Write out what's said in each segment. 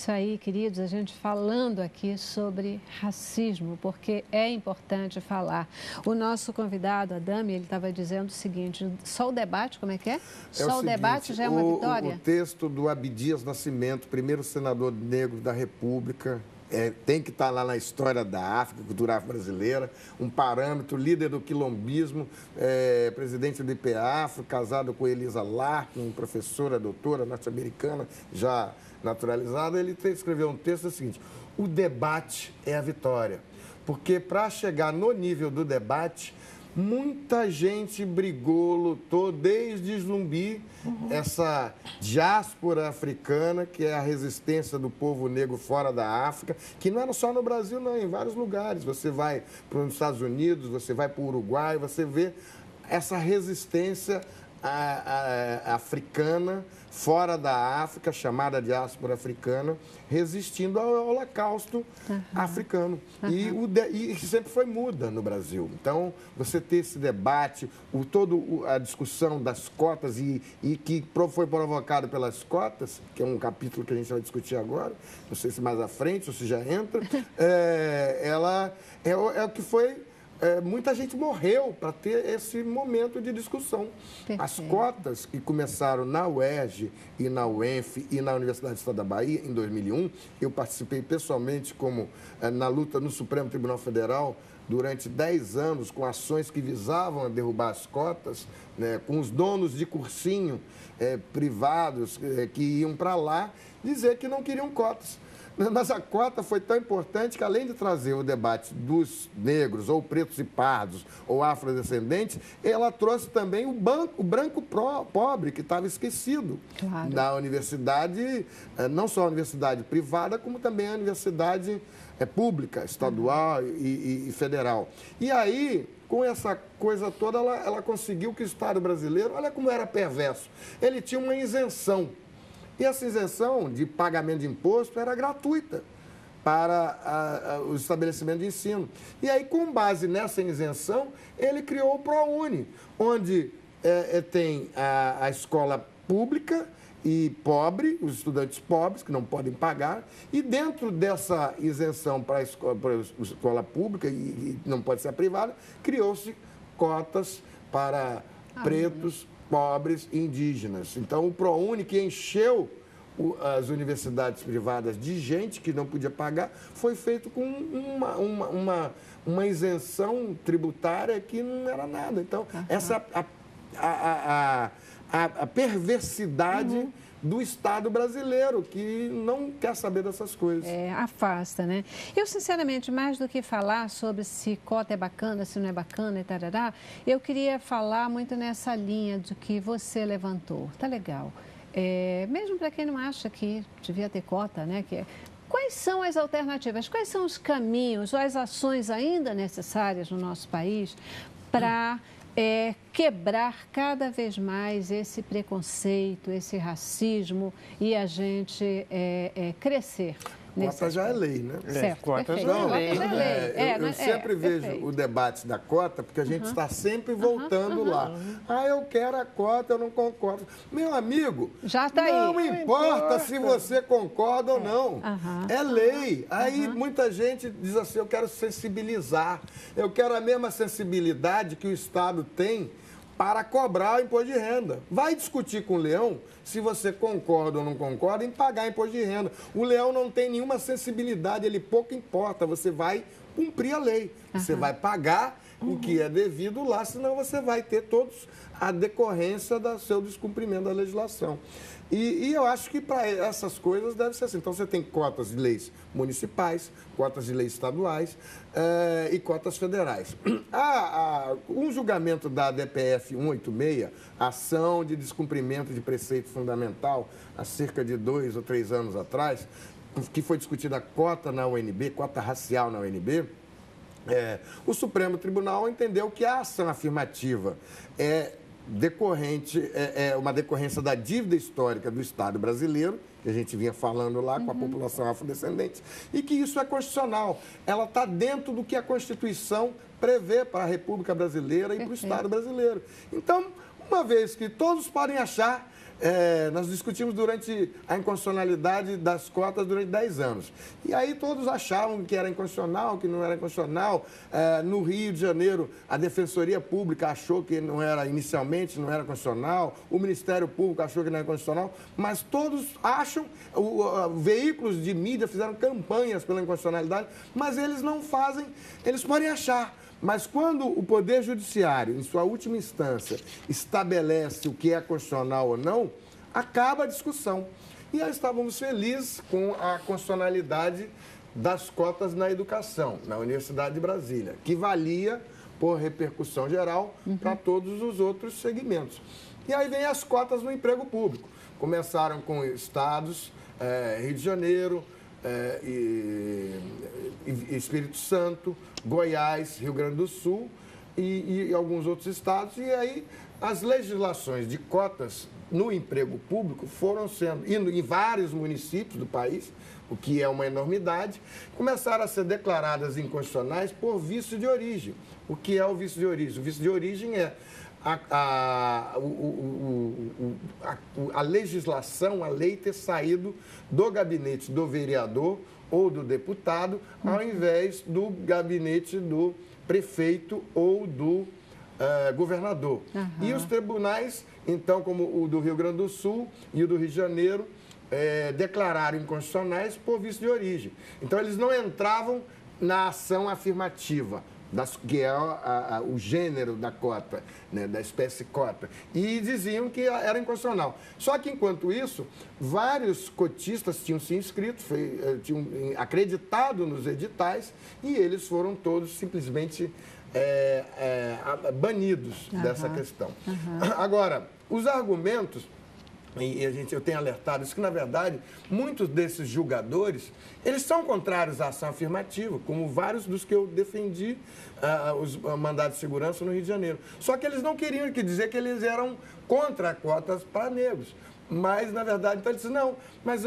isso aí, queridos, a gente falando aqui sobre racismo, porque é importante falar. O nosso convidado, Adame, ele estava dizendo o seguinte, só o debate, como é que é? Só o debate já é uma vitória? O texto do Abdias Nascimento, primeiro senador negro da República, tem que estar lá na história da África, cultura brasileira, um parâmetro, líder do quilombismo, presidente do IPEAFRO, casado com Elisa Larkin, professora, doutora norte-americana, já naturalizada. Ele escreveu um texto seguinte: o debate é a vitória, porque para chegar no nível do debate, muita gente brigou, lutou desde Zumbi, essa diáspora africana, que é a resistência do povo negro fora da África, que não era só no Brasil, não, em vários lugares. Você vai para os Estados Unidos, você vai para o Uruguai, você vê essa resistência africana, fora da África, chamada diáspora africana, resistindo ao holocausto africano. E sempre foi muda no Brasil. Então, você ter esse debate, toda a discussão das cotas e que foi provocado pelas cotas, que é um capítulo que a gente vai discutir agora, não sei se mais à frente ou se já entra, ela é o que foi... muita gente morreu para ter esse momento de discussão. Perfeito. As cotas que começaram na UERJ e na UENF e na Universidade do Estado da Bahia, em 2001, eu participei pessoalmente na luta no Supremo Tribunal Federal durante 10 anos, com ações que visavam derrubar as cotas, né, com os donos de cursinho privados que iam para lá dizer que não queriam cotas. Mas a cota foi tão importante que, além de trazer o debate dos negros, ou pretos e pardos, ou afrodescendentes, ela trouxe também o branco pobre, que estava esquecido na universidade, não só a universidade privada, como também a universidade pública, estadual e federal. E aí, com essa coisa toda, ela conseguiu que o Estado brasileiro, olha como era perverso, ele tinha uma isenção. E essa isenção de pagamento de imposto era gratuita para os estabelecimentos de ensino. E aí, com base nessa isenção, ele criou o ProUni, onde tem a escola pública e pobre, os estudantes pobres, que não podem pagar, e dentro dessa isenção para a escola pública, e não pode ser a privada, criou-se cotas para pretos, pobres e indígenas. Então, o ProUni, que encheu as universidades privadas de gente que não podia pagar, foi feito com uma isenção tributária que não era nada. Então, essa a perversidade do Estado brasileiro, que não quer saber dessas coisas. Afasta, né? Eu, sinceramente, mais do que falar sobre se cota é bacana, se não é bacana e tarará, eu queria falar muito nessa linha do que você levantou. Tá legal. Mesmo para quem não acha que devia ter cota, né? Quais são as alternativas? Quais são os caminhos ou as ações ainda necessárias no nosso país para quebrar cada vez mais esse preconceito, esse racismo e a gente crescer? Cota já é lei, né? Certo, cota perfeito. já é lei. Eu sempre vejo o debate da cota, porque a gente está sempre voltando lá. Eu quero a cota, eu não concordo. Meu amigo, já tá não importa se você concorda ou não. É lei. Aí muita gente diz assim, eu quero sensibilizar. Eu quero a mesma sensibilidade que o Estado tem para cobrar o imposto de renda. Vai discutir com o Leão se você concorda ou não concorda em pagar imposto de renda. O Leão não tem nenhuma sensibilidade, ele pouco importa, você vai cumprir a lei. Você vai pagar o que é devido lá, senão você vai ter todos a decorrência do seu descumprimento da legislação. E eu acho que para essas coisas deve ser assim. Então, você tem cotas de leis municipais, cotas de leis estaduais e cotas federais. Um julgamento da DPF 186, ação de descumprimento de preceito fundamental, há cerca de 2 ou 3 anos atrás, que foi discutida a cota na UNB, cota racial na UNB, o Supremo Tribunal entendeu que a ação afirmativa é uma decorrência da dívida histórica do Estado brasileiro, que a gente vinha falando lá com a população afrodescendente, e que isso é constitucional. Ela está dentro do que a Constituição prevê para a República Brasileira e para o Estado brasileiro. Então, Uma vez que todos podem achar, nós discutimos durante a inconstitucionalidade das cotas durante 10 anos. E aí todos achavam que era inconstitucional, que não era inconstitucional. No Rio de Janeiro, a Defensoria Pública achou que não era, inicialmente, não era constitucional. O Ministério Público achou que não era constitucional. Mas todos acham, veículos de mídia fizeram campanhas pela inconstitucionalidade, mas eles não fazem, eles podem achar. Mas quando o Poder Judiciário, em sua última instância, estabelece o que é constitucional ou não, acaba a discussão. E aí estávamos felizes com a constitucionalidade das cotas na educação, na Universidade de Brasília, que valia por repercussão geral para todos os outros segmentos. E aí vem as cotas no emprego público. Começaram com estados, Rio de Janeiro, Espírito Santo, Goiás, Rio Grande do Sul e alguns outros estados. E aí as legislações de cotas no emprego público foram sendo, indo em vários municípios do país, o que é uma enormidade, começaram a ser declaradas inconstitucionais por vício de origem. O que é o vício de origem? O vício de origem é a legislação, a lei ter saído do gabinete do vereador ou do deputado, ao invés do gabinete do prefeito ou do governador. E os tribunais, então, como o do Rio Grande do Sul e o do Rio de Janeiro, declararam inconstitucionais por vício de origem. Então, eles não entravam na ação afirmativa, que é o gênero da cota, né, da espécie cota, e diziam que era inconstitucional. Só que, enquanto isso, vários cotistas tinham se inscrito, tinham acreditado nos editais, e eles foram todos simplesmente banidos dessa questão. Agora, os argumentos, e eu tenho alertado isso, que, na verdade, muitos desses julgadores, eles são contrários à ação afirmativa, como vários dos que eu defendi, os mandados de segurança no Rio de Janeiro. Só que eles não queriam dizer que eles eram contra cotas para negros. Mas, na verdade, então ele disse, não, mas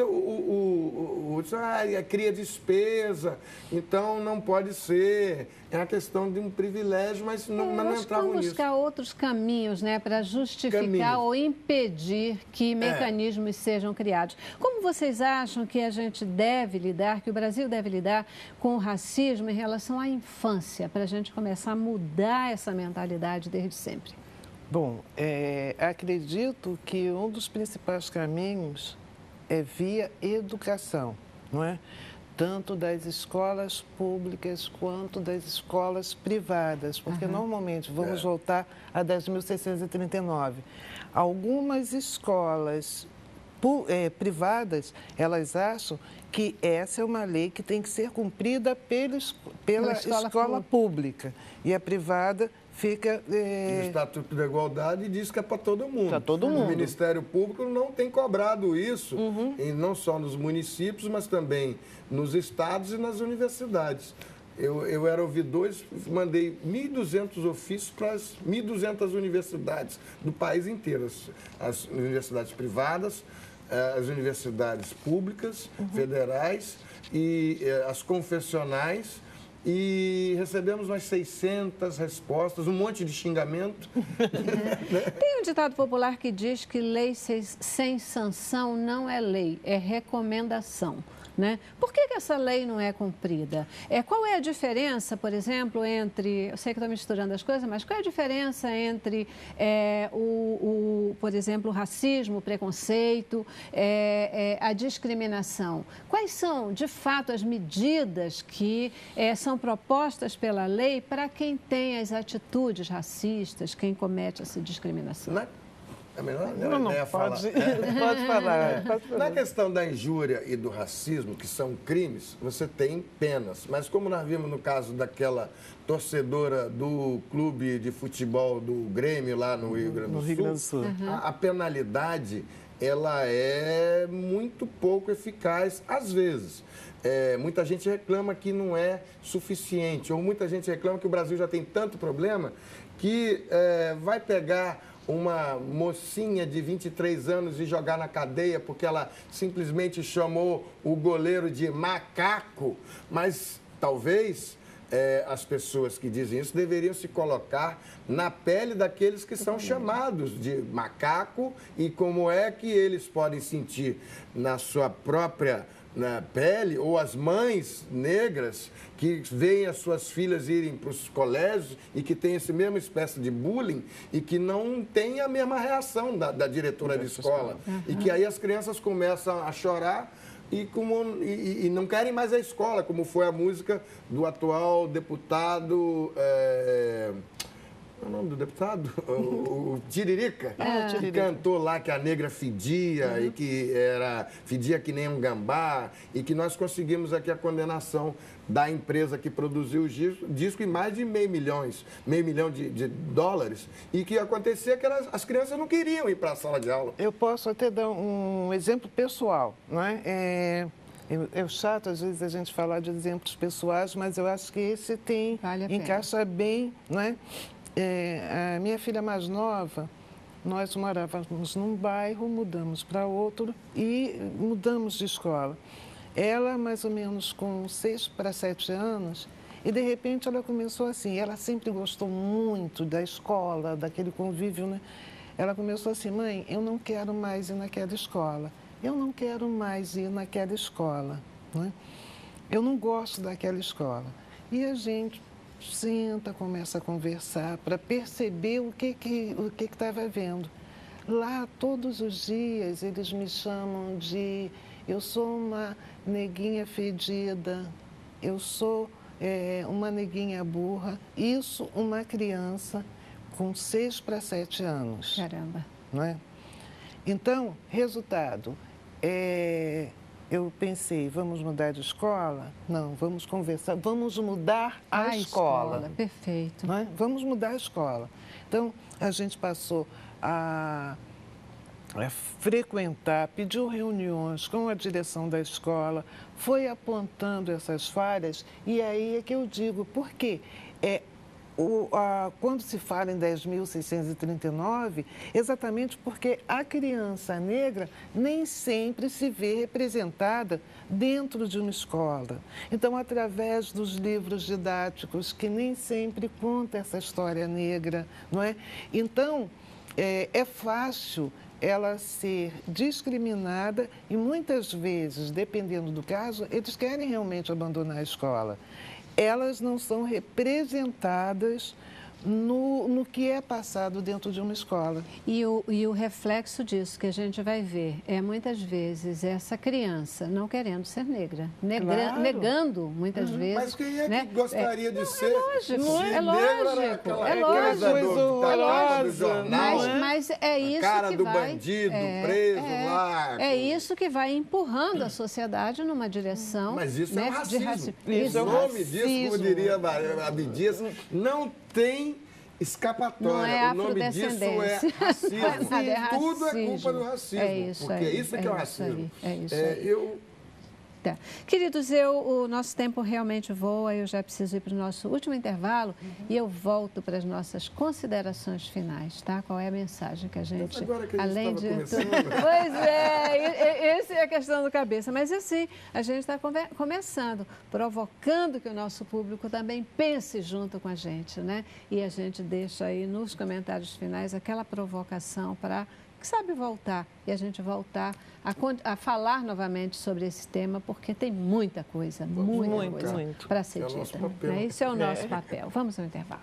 cria despesa, então não pode ser, é uma questão de um privilégio, mas não entravam nisso. Vamos buscar outros caminhos, né, para justificar ou impedir que mecanismos sejam criados. Como vocês acham que a gente deve lidar, que o Brasil deve lidar com o racismo em relação à infância, para a gente começar a mudar essa mentalidade desde sempre? Bom, acredito que um dos principais caminhos é via educação, não é? Tanto das escolas públicas quanto das escolas privadas, porque normalmente, vamos voltar a 10.639, algumas escolas privadas, elas acham que essa é uma lei que tem que ser cumprida pela escola pública e a privada fica... O Estatuto da Igualdade diz que é para todo mundo. Para todo mundo. O Ministério Público não tem cobrado isso, e não só nos municípios, mas também nos estados e nas universidades. Eu era ouvidor, mandei 1.200 ofícios para as 1.200 universidades do país inteiro. As universidades privadas, as universidades públicas, federais e as confessionais. E recebemos umas 600 respostas, um monte de xingamento. Tem um ditado popular que diz que lei sem sanção não é lei, é recomendação. Né? Por que essa lei não é cumprida? Qual é a diferença, por exemplo, entre... Eu sei que estou misturando as coisas, mas qual é a diferença entre, por exemplo, o racismo, o preconceito, a discriminação? Quais são, de fato, as medidas que são propostas pela lei para quem tem as atitudes racistas, quem comete essa discriminação? Pode falar. Na questão da injúria e do racismo, que são crimes, você tem penas. Mas como nós vimos no caso daquela torcedora do clube de futebol do Grêmio lá no Rio Grande do Sul, a penalidade ela é muito pouco eficaz às vezes. Muita gente reclama que não é suficiente, ou muita gente reclama que o Brasil já tem tanto problema que vai pegar uma mocinha de 23 anos e jogar na cadeia porque ela simplesmente chamou o goleiro de macaco, mas talvez as pessoas que dizem isso deveriam se colocar na pele daqueles que são chamados de macaco e como é que eles podem sentir na sua própria pele, ou as mães negras que veem as suas filhas irem para os colégios e que tem essa mesma espécie de bullying e que não tem a mesma reação da diretora de escola. E que aí as crianças começam a chorar e não querem mais a escola, como foi a música do atual deputado... Qual é o nome do deputado? O Tiririca, que cantou lá que a negra fedia e que fedia que nem um gambá e que nós conseguimos aqui a condenação da empresa que produziu o disco em mais de meio milhão de dólares e que acontecia que as crianças não queriam ir para a sala de aula. Eu posso até dar um exemplo pessoal, não é? É chato, às vezes, a gente falar de exemplos pessoais, mas eu acho que esse encaixa bem, não é? A minha filha mais nova, nós morávamos num bairro, mudamos para outro e mudamos de escola. Ela, mais ou menos com 6 para 7 anos, e de repente ela começou assim, ela sempre gostou muito da escola, daquele convívio, né? Ela começou assim, mãe, eu não quero mais ir naquela escola, eu não quero mais ir naquela escola, né? Eu não gosto daquela escola. E a gente senta, começa a conversar para perceber o que estava vendo. Lá, todos os dias, eles me chamam de eu sou uma neguinha fedida, eu sou uma neguinha burra. Isso, uma criança com 6 para 7 anos. Caramba. Não é? Então, resultado, eu pensei, vamos mudar de escola? Não, vamos conversar, vamos mudar a escola. Perfeito. Não é? Vamos mudar a escola. Então, a gente passou a frequentar, pediu reuniões com a direção da escola, foi apontando essas falhas, e aí é que eu digo, por quê? Quando se fala em 10.639, exatamente porque a criança negra nem sempre se vê representada dentro de uma escola. Então, através dos livros didáticos, que nem sempre conta essa história negra, não é? Então, é fácil ela ser discriminada e muitas vezes, dependendo do caso, eles querem realmente abandonar a escola. Elas não são representadas no que é passado dentro de uma escola. E o reflexo disso que a gente vai ver é, muitas vezes, essa criança não querendo ser negra, Claro. negando, muitas vezes. Mas quem é né? que gostaria de ser? É lógico, é lógico, Aquela é coisa lógico. da capa do jornal, Mas é isso a cara que do vai... bandido preso lá. É isso que vai empurrando a sociedade numa direção... Mas isso né, é um racismo. Isso O nome disso, como diria Abdias, não tem escapatória. Não é o nome disso é racismo. Tudo é culpa do racismo. É isso porque aí, isso é que é o racismo. É isso aí. Tá. Queridos, o nosso tempo realmente voa, eu já preciso ir para o nosso último intervalo e eu volto para as nossas considerações finais, tá? Qual é a mensagem que a gente... Agora que a gente além de começando. Pois é, essa é a questão do cabeça. Mas assim, a gente está começando, provocando que o nosso público também pense junto com a gente, né? E a gente deixa aí nos comentários finais aquela provocação para... que sabe voltar e a gente voltar a falar novamente sobre esse tema, porque tem muita coisa, muita coisa para ser dita. Esse é o nosso papel. Vamos ao intervalo.